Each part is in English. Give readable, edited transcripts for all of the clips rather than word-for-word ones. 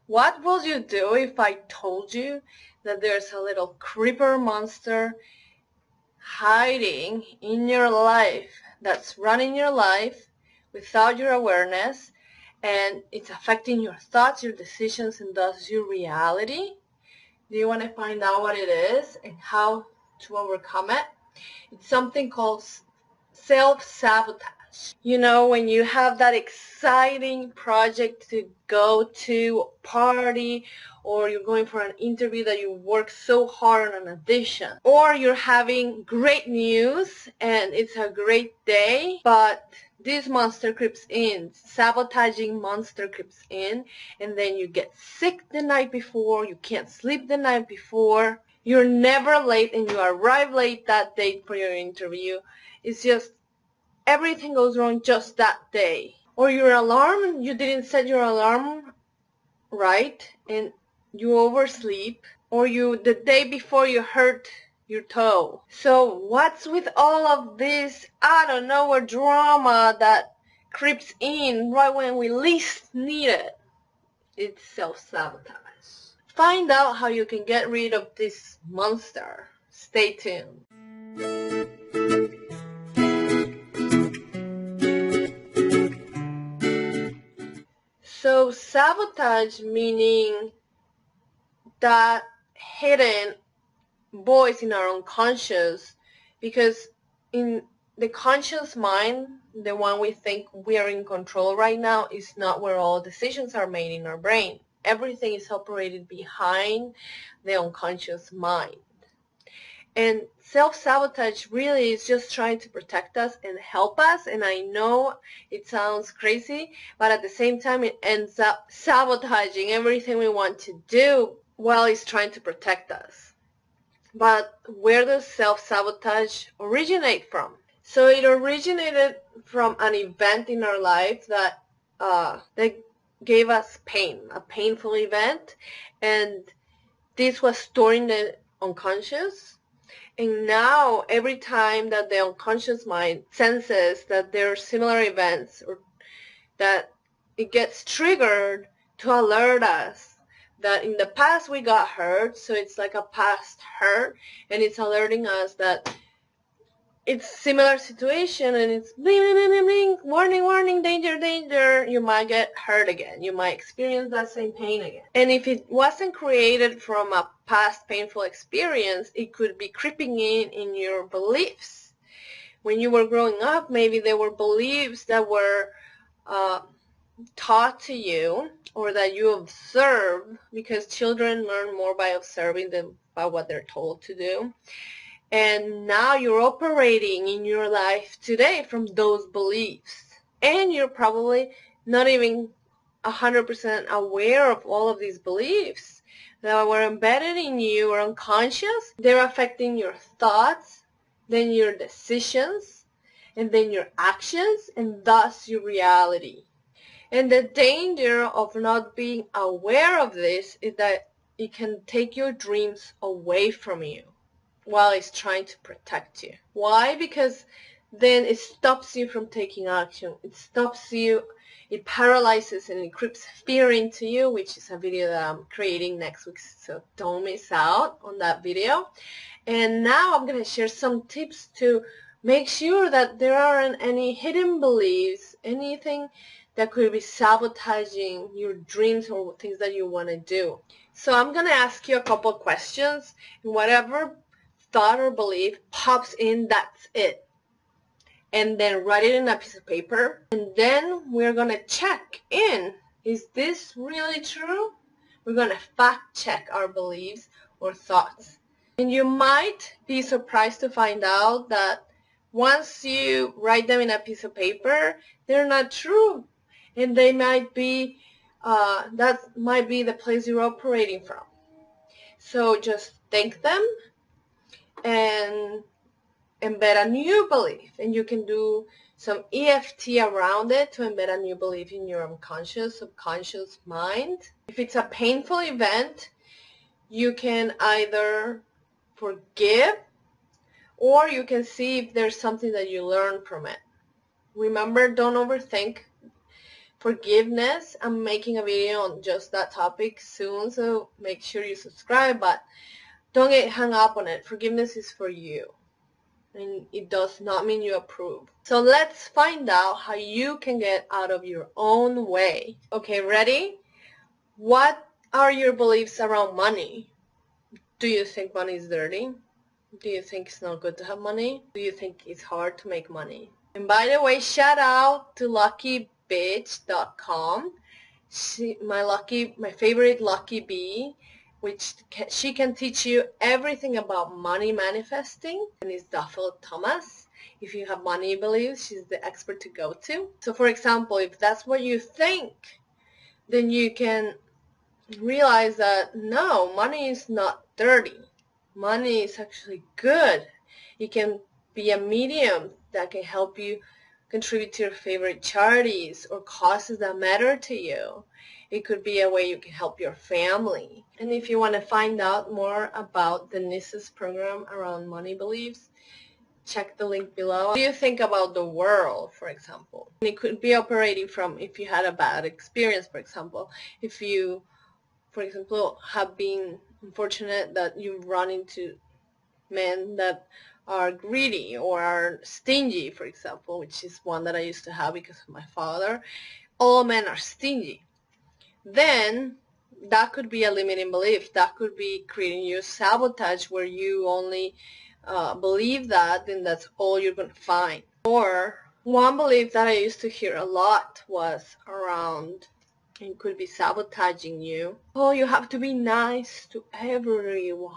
What would you do if I told you that there's a little creeper monster hiding in your life that's running your life without your awareness, and it's affecting your thoughts, your decisions, and thus your reality? Do you want to find out what it is and how to overcome it? It's something called self-sabotage. You know, when you have that exciting project to go to, a party, or you're going for an interview that you work so hard on an audition, or you're having great news and it's a great day, but this monster creeps in, sabotaging monster creeps in, and then you get sick the night before, you can't sleep the night before, you're never late and you arrive late that day for your interview. It's just everything goes wrong just that day. Or your alarm, you didn't set your alarm right and you oversleep. Or the day before you hurt your toe. So what's with all of this, I don't know, a drama that creeps in right when we least need it? It's self-sabotage. Find out how you can get rid of this monster. Stay tuned. So sabotage meaning that hidden voice in our unconscious, because in the conscious mind, the one we think we are in control right now, is not where all decisions are made in our brain. Everything is operated behind the unconscious mind. And self-sabotage really is just trying to protect us and help us. And I know it sounds crazy, but at the same time it ends up sabotaging everything we want to do while it's trying to protect us. But where does self-sabotage originate from? So it originated from an event in our life that gave us pain, a painful event, and this was stored in the unconscious. And now, every time that the unconscious mind senses that there are similar events, or that it gets triggered to alert us that in the past we got hurt, so it's like a past hurt, and it's alerting us that it's similar situation, and it's bling, bling, bling, bling, bling, warning, warning, danger, danger, you might get hurt again. You might experience that same pain again. And if it wasn't created from a past painful experience, it could be creeping in your beliefs. When you were growing up, maybe there were beliefs that were taught to you, or that you observed, because children learn more by observing than by what they're told to do. And now you're operating in your life today from those beliefs. And you're probably not even 100% aware of all of these beliefs that were embedded in you or unconscious. They're affecting your thoughts, then your decisions, and then your actions, and thus your reality. And the danger of not being aware of this is that it can take your dreams away from you while it's trying to protect you. Why? Because then it stops you from taking action. It stops you, it paralyzes, and it creeps fear into you, which is a video that I'm creating next week, so don't miss out on that video. And now I'm going to share some tips to make sure that there aren't any hidden beliefs, anything that could be sabotaging your dreams or things that you want to do. So I'm going to ask you a couple questions, and whatever thought or belief pops in, that's it. And then write it in a piece of paper. And then we're going to check in. Is this really true? We're going to fact check our beliefs or thoughts. And you might be surprised to find out that once you write them in a piece of paper, they're not true. And they might be, that might be the place you're operating from. So just think them and embed a new belief, and you can do some EFT around it to embed a new belief in your unconscious, subconscious mind. If it's a painful event, you can either forgive, or you can see if there's something that you learn from it. Remember, don't overthink. Forgiveness. I'm making a video on just that topic soon, so make sure you subscribe, but don't get hung up on it. Forgiveness is for you, and it does not mean you approve. So let's find out how you can get out of your own way. Okay, ready? What are your beliefs around money? Do you think money is dirty? Do you think it's not good to have money? Do you think it's hard to make money? And by the way, shout out to luckybitch.com. My favorite lucky bee, she can teach you everything about money manifesting, and it's Duffel Thomas. If you have money beliefs, she's the expert to go to. So for example, if that's what you think, then you can realize that no, money is not dirty. Money is actually good. It can be a medium that can help you contribute to your favorite charities or causes that matter to you. It could be a way you can help your family. And if you want to find out more about Denise's program around money beliefs, check the link below. What do you think about the world, for example? And it could be operating from if you had a bad experience, for example. If you, for example, have been unfortunate that you've run into men that are greedy or are stingy, for example, which is one that I used to have because of my father. All men are stingy. Then that could be a limiting belief. That could be creating your sabotage where you only believe that, then that's all you're going to find. Or one belief that I used to hear a lot was around, it could be sabotaging you. Oh, you have to be nice to everyone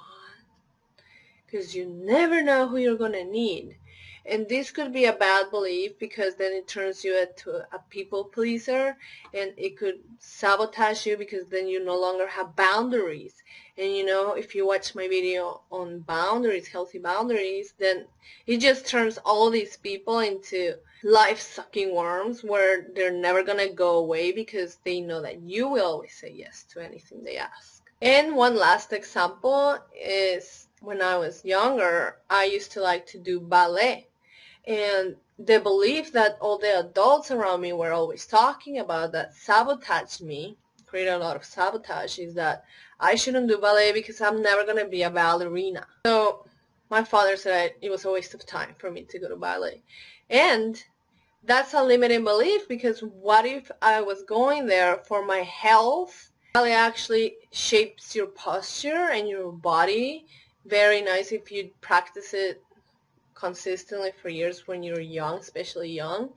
because you never know who you're going to need. And this could be a bad belief because then it turns you into a people pleaser, and it could sabotage you because then you no longer have boundaries. And you know, if you watch my video on boundaries, healthy boundaries, then it just turns all these people into life-sucking worms where they're never going to go away because they know that you will always say yes to anything they ask. And one last example is when I was younger, I used to like to do ballet. And the belief that all the adults around me were always talking about that sabotaged me, created a lot of sabotage, is that I shouldn't do ballet because I'm never going to be a ballerina. So my father said it was a waste of time for me to go to ballet. And that's a limiting belief because what if I was going there for my health? Ballet actually shapes your posture and your body very nice if you practice it consistently for years when you're young, especially young.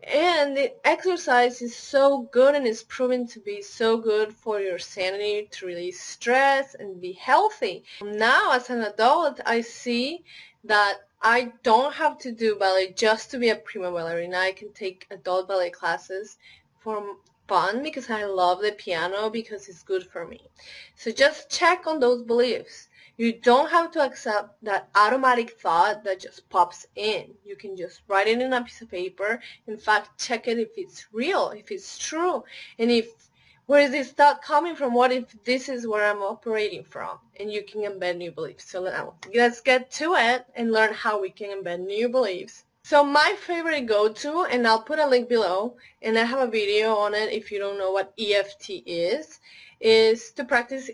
And the exercise is so good and is proven to be so good for your sanity, to release stress and be healthy. Now as an adult, I see that I don't have to do ballet just to be a prima ballerina. I can take adult ballet classes for fun because I love the piano, because it's good for me. So just check on those beliefs. You don't have to accept that automatic thought that just pops in. You can just write it in a piece of paper. In fact, check it if it's real, if it's true, and if where is this thought coming from? What if this is where I'm operating from? And you can embed new beliefs. So now let's get to it and learn how we can embed new beliefs. So my favorite go-to, and I'll put a link below, and I have a video on it if you don't know what EFT is to practice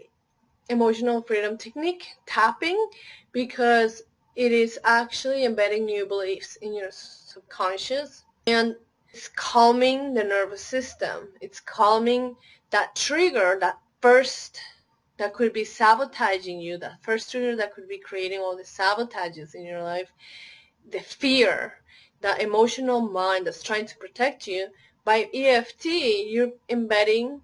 emotional freedom technique, tapping, because it is actually embedding new beliefs in your subconscious, and it's calming the nervous system. It's calming that trigger, that could be sabotaging you, that first trigger that could be creating all the sabotages in your life, the fear, that emotional mind that's trying to protect you. By EFT, you're embedding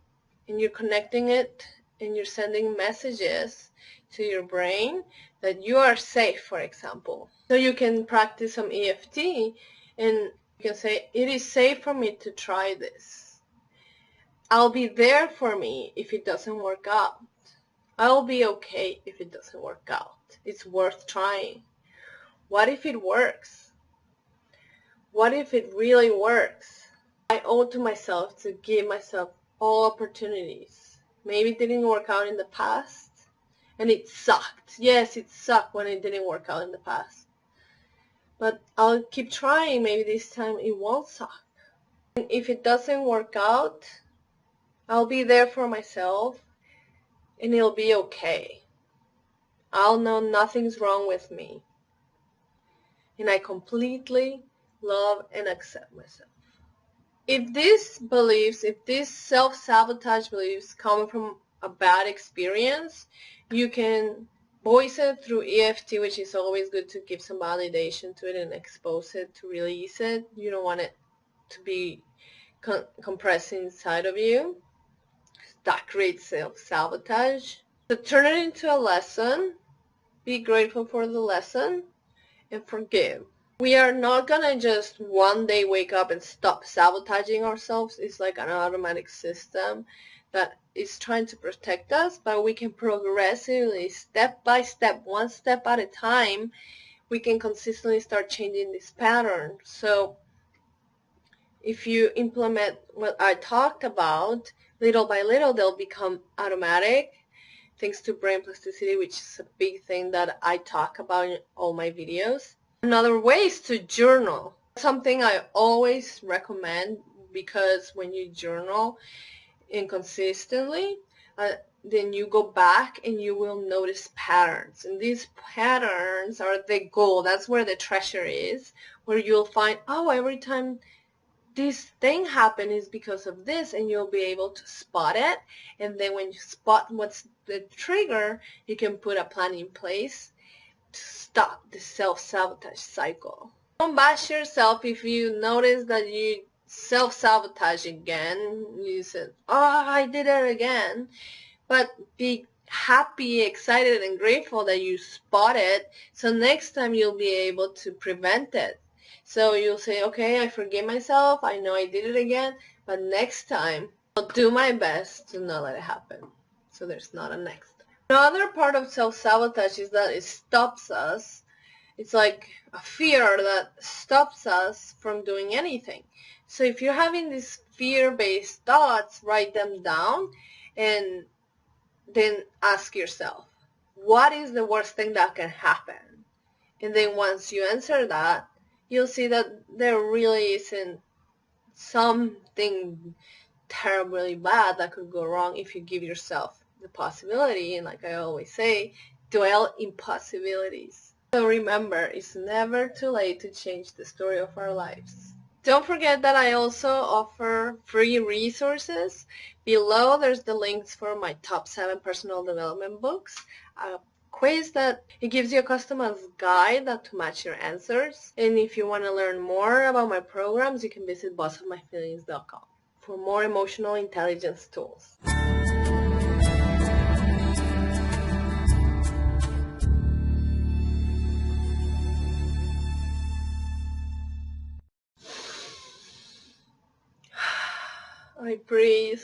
and you're connecting it, and you're sending messages to your brain that you are safe, for example. So you can practice some EFT and you can say, it is safe for me to try this. I'll be there for me if it doesn't work out. I'll be okay if it doesn't work out. It's worth trying. What if it works? What if it really works? I owe to myself to give myself all opportunities. Maybe it didn't work out in the past, and it sucked. Yes, it sucked when it didn't work out in the past. But I'll keep trying. Maybe this time it won't suck. And if it doesn't work out, I'll be there for myself and it'll be okay. I'll know nothing's wrong with me. And I completely love and accept myself. If these beliefs, if these self-sabotage beliefs come from a bad experience, you can voice it through EFT, which is always good to give some validation to it and expose it to release it. You don't want it to be compressed inside of you. That creates self-sabotage. So turn it into a lesson. Be grateful for the lesson and forgive. We are not gonna just one day wake up and stop sabotaging ourselves. It's like an automatic system that is trying to protect us, but we can progressively, step by step, one step at a time, we can consistently start changing this pattern. So if you implement what I talked about, little by little, they'll become automatic, thanks to brain plasticity, which is a big thing that I talk about in all my videos. Another way is to journal. Something I always recommend, because when you journal inconsistently, then you go back and you will notice patterns. And these patterns are the gold. That's where the treasure is, where you'll find, oh, every time this thing happened is because of this, and you'll be able to spot it. And then when you spot what's the trigger, you can put a plan in place to stop the self-sabotage cycle. Don't bash yourself if you notice that you self-sabotage again. You said, oh, I did it again. But be happy, excited, and grateful that you spot it, so next time you'll be able to prevent it. So you'll say, okay, I forgive myself, I know I did it again, but next time I'll do my best to not let it happen, so there's not a next time. Another part of self-sabotage is that it stops us. It's like a fear that stops us from doing anything. So if you're having these fear-based thoughts, write them down and then ask yourself, what is the worst thing that can happen? And then once you answer that, you'll see that there really isn't something terribly bad that could go wrong if you give yourself the possibility. And like I always say, dwell in possibilities. So remember, it's never too late to change the story of our lives. Don't forget that I also offer free resources. Below there's the links for my top 7 personal development books, a quiz that it gives you a customized guide to match your answers. And if you want to learn more about my programs, you can visit bossofmyfeelings.com for more emotional intelligence tools. I breathe.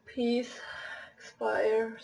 Peace, expire,